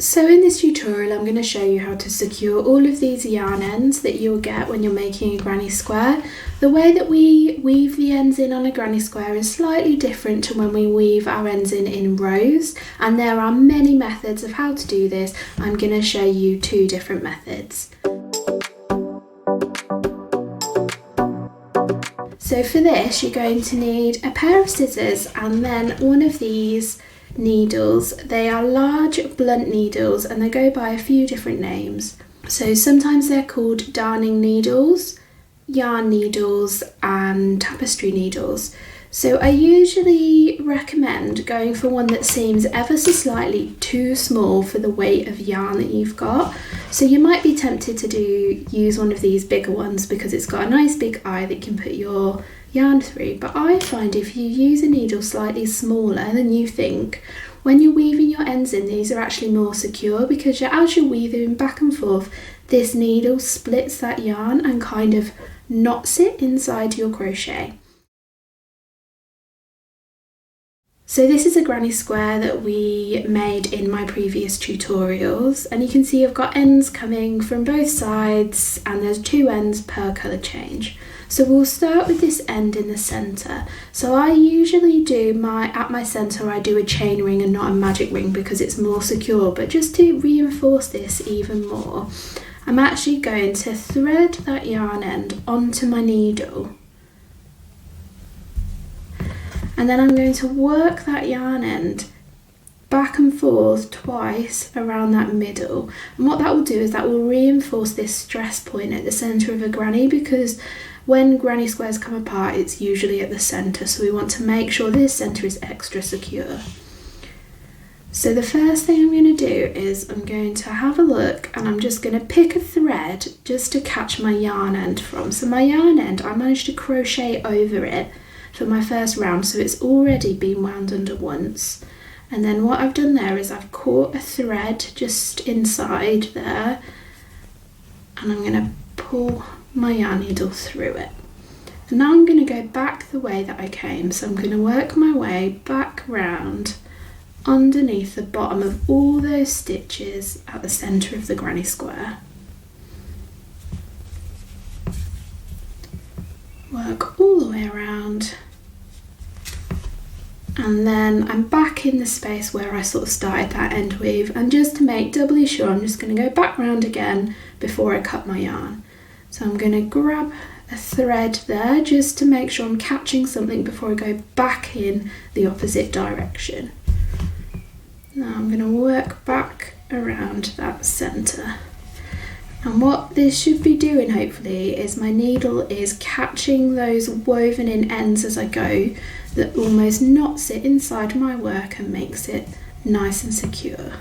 So in this tutorial I'm going to show you how to secure all of these yarn ends that you'll get when you're making a granny square. The way that we weave the ends in on a granny square is slightly different to when we weave our ends in rows, and there are many methods of how to do this. I'm going to show you 2 different methods. So for this you're going to need a pair of scissors and then one of these needles. They are large blunt needles and they go by a few different names. So sometimes they're called darning needles, yarn needles and tapestry needles. So I usually recommend going for one that seems ever so slightly too small for the weight of yarn that you've got. So you might be tempted to use one of these bigger ones because it's got a nice big eye that you can put your yarn through, but I find if you use a needle slightly smaller than you think, when you're weaving your ends in, these are actually more secure because as you're weaving back and forth, this needle splits that yarn and kind of knots it inside your crochet. So this is a granny square that we made in my previous tutorials, and you can see I've got ends coming from both sides and there's 2 ends per colour change. So we'll start with this end in the centre. So I usually do at my centre I do a chain ring and not a magic ring because it's more secure, but just to reinforce this even more, I'm actually going to thread that yarn end onto my needle. And then I'm going to work that yarn end back and forth twice around that middle. And what that will do is that will reinforce this stress point at the centre of a granny, because when granny squares come apart, it's usually at the centre. So we want to make sure this centre is extra secure. So the first thing I'm going to do is I'm going to have a look and I'm just going to pick a thread just to catch my yarn end from. So my yarn end, I managed to crochet over it for my first round, so it's already been wound under once. And then what I've done there is I've caught a thread just inside there and I'm going to pull my yarn needle through it. And now I'm going to go back the way that I came, so I'm going to work my way back round underneath the bottom of all those stitches at the centre of the granny square. Work all the way around, and then I'm back in the space where I sort of started that end weave, and just to make doubly sure I'm just going to go back round again before I cut my yarn. So I'm going to grab a thread there just to make sure I'm catching something before I go back in the opposite direction. Now I'm going to work back around that centre. And what this should be doing, hopefully, is my needle is catching those woven in ends as I go that almost knots it inside my work and makes it nice and secure.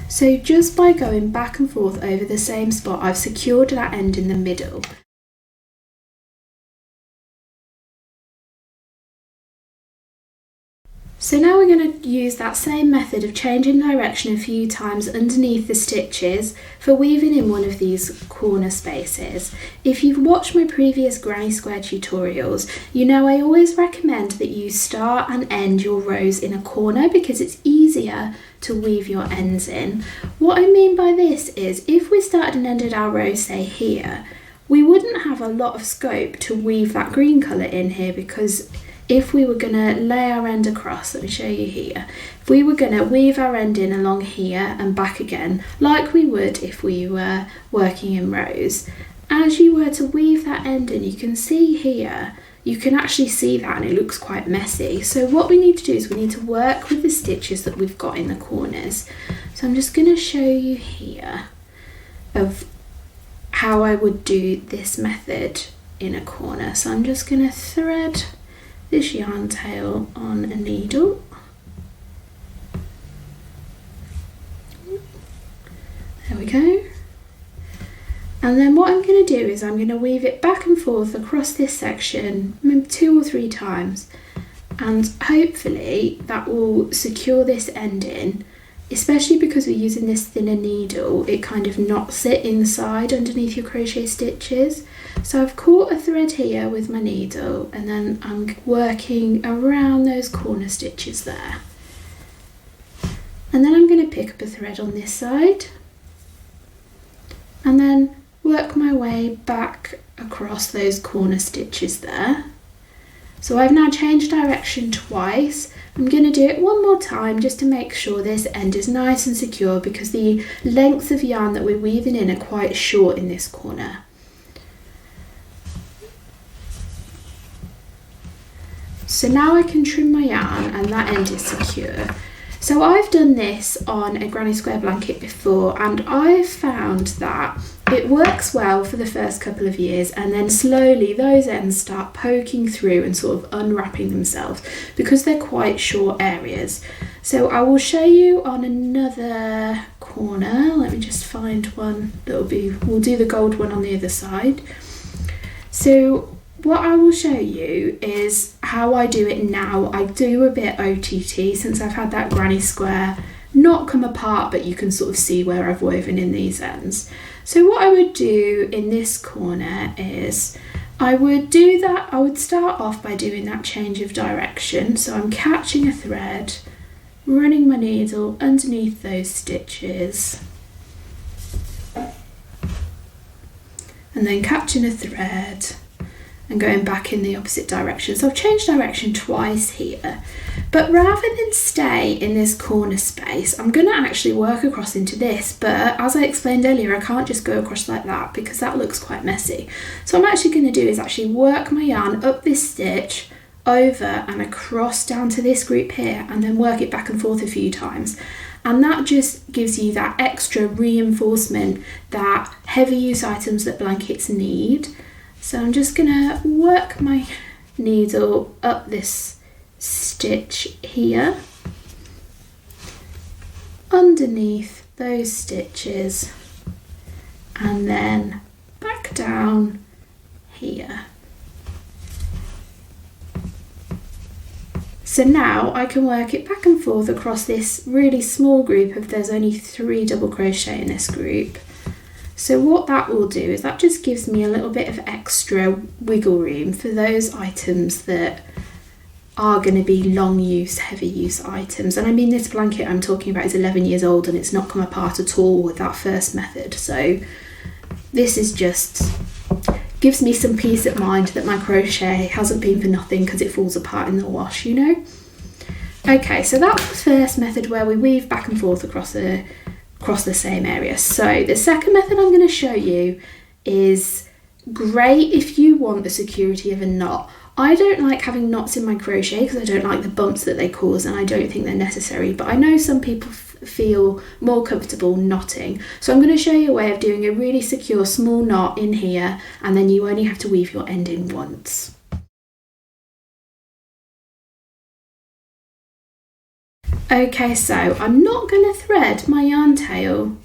So just by going back and forth over the same spot, I've secured that end in the middle. So now we're going to use that same method of changing direction a few times underneath the stitches for weaving in one of these corner spaces. If you've watched my previous granny square tutorials, you know I always recommend that you start and end your rows in a corner because it's easier to weave your ends in. What I mean by this is if we started and ended our row, say here, we wouldn't have a lot of scope to weave that green colour in here, because if we were going to lay our end across, let me show you here, if we were going to weave our end in along here and back again, like we would if we were working in rows, as you were to weave that end in, you can see here, you can actually see that and it looks quite messy. So what we need to do is we need to work with the stitches that we've got in the corners. So I'm just going to show you here of how I would do this method in a corner. So I'm just going to thread this yarn tail on a needle. There we go. And then what I'm going to do is I'm going to weave it back and forth across this section maybe 2 or 3 times, and hopefully that will secure this end in, especially because we're using this thinner needle, it kind of knots it inside underneath your crochet stitches. So I've caught a thread here with my needle and then I'm working around those corner stitches there. And then I'm going to pick up a thread on this side and then work my way back across those corner stitches there. So I've now changed direction twice. I'm going to do it one more time just to make sure this end is nice and secure, because the lengths of yarn that we're weaving in are quite short in this corner. So now I can trim my yarn and that end is secure. So I've done this on a granny square blanket before, and I've found that it works well for the first couple of years, and then slowly those ends start poking through and sort of unwrapping themselves because they're quite short areas. So I will show you on another corner. Let me just find one we'll do the gold one on the other side. So what I will show you is how I do it now. I do a bit OTT since I've had that granny square not come apart, but you can sort of see where I've woven in these ends. So what I would do in this corner is I would start off by doing that change of direction. So I'm catching a thread, running my needle underneath those stitches, and then catching a thread and going back in the opposite direction. So I've changed direction twice here, but rather than stay in this corner space, I'm going to actually work across into this. But as I explained earlier, I can't just go across like that because that looks quite messy. So what I'm actually going to do is actually work my yarn up this stitch, over and across down to this group here, and then work it back and forth a few times. And that just gives you that extra reinforcement that heavy use items that blankets need. So I'm just going to work my needle up this stitch here, underneath those stitches, and then back down here. So now I can work it back and forth across this really small group of, there's only 3 double crochet in this group. So what that will do is that just gives me a little bit of extra wiggle room for those items that are going to be long use, heavy use items. And I mean, this blanket I'm talking about is 11 years old and it's not come apart at all with that first method. So this is just gives me some peace of mind that my crochet hasn't been for nothing because it falls apart in the wash, you know. Okay, so that's the first method where we weave back and forth across the same area. So the second method I'm going to show you is great if you want the security of a knot. I don't like having knots in my crochet because I don't like the bumps that they cause, and I don't think they're necessary, but I know some people feel more comfortable knotting. So I'm going to show you a way of doing a really secure small knot in here, and then you only have to weave your end in once. Okay, so I'm not going to thread my yarn tail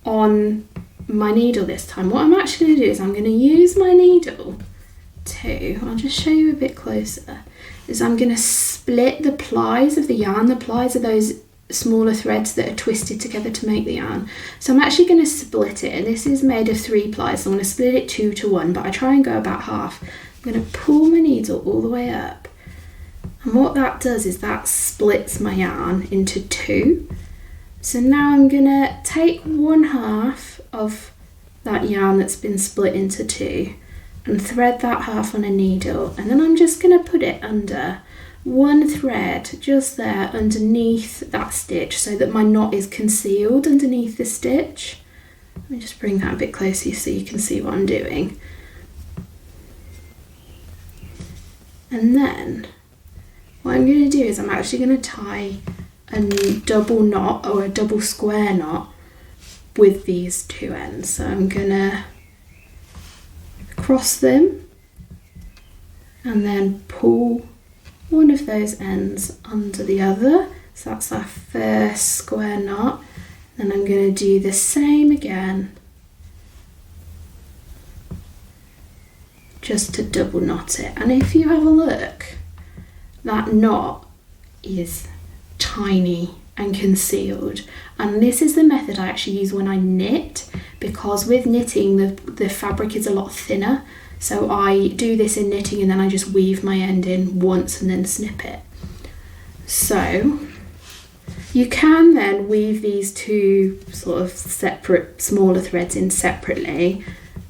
on my needle this time. What I'm actually going to do is I'm going to use my needle to, I'll just show you a bit closer, is I'm going to split the plies of the yarn. The plies are those smaller threads that are twisted together to make the yarn. So I'm actually going to split it, and this is made of 3 plies, so I'm going to split it 2 to 1, but I try and go about half. I'm going to pull my needle all the way up. And what that does is that splits my yarn into 2. So now I'm going to take 1/2 of that yarn that's been split into 2 and thread that half on a needle, and then I'm just going to put it under one thread just there underneath that stitch so that my knot is concealed underneath the stitch. Let me just bring that a bit closer so you can see what I'm doing. And then what I'm going to do is I'm actually going to tie a double knot or a double square knot with these 2 ends. So I'm going to cross them and then pull one of those ends under the other. So that's our first square knot. Then I'm going to do the same again, just to double knot it. And if you have a look, that knot is tiny and concealed, and this is the method I actually use when I knit, because with knitting the fabric is a lot thinner. So I do this in knitting and then I just weave my end in once and then snip it. So You can then weave these two sort of separate smaller threads in separately,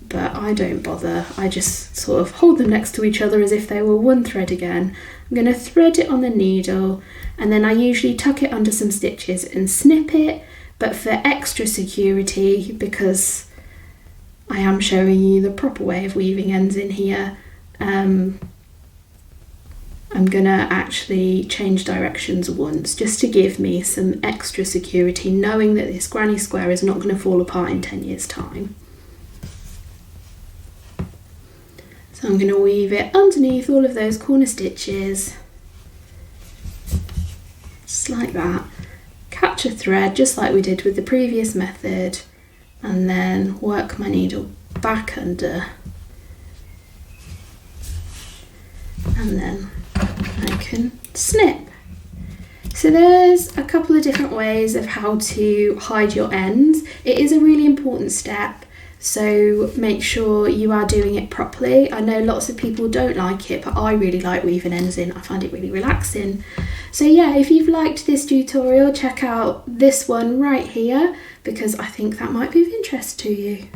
but I don't bother. I just sort of hold them next to each other as if they were one thread again. I'm going to thread it on the needle, and then I usually tuck it under some stitches and snip it, but for extra security, because I am showing you the proper way of weaving ends in here, I'm going to actually change directions once, just to give me some extra security, knowing that this granny square is not going to fall apart in 10 years' time. So I'm going to weave it underneath all of those corner stitches, just like that. Catch a thread, just like we did with the previous method, and then work my needle back under, and then I can snip. So there's a couple of different ways of how to hide your ends. It is a really important step, so make sure you are doing it properly. I know lots of people don't like it, but I really like weaving ends in. I find it really relaxing. So yeah, if you've liked this tutorial, check out this one right here, because I think that might be of interest to you.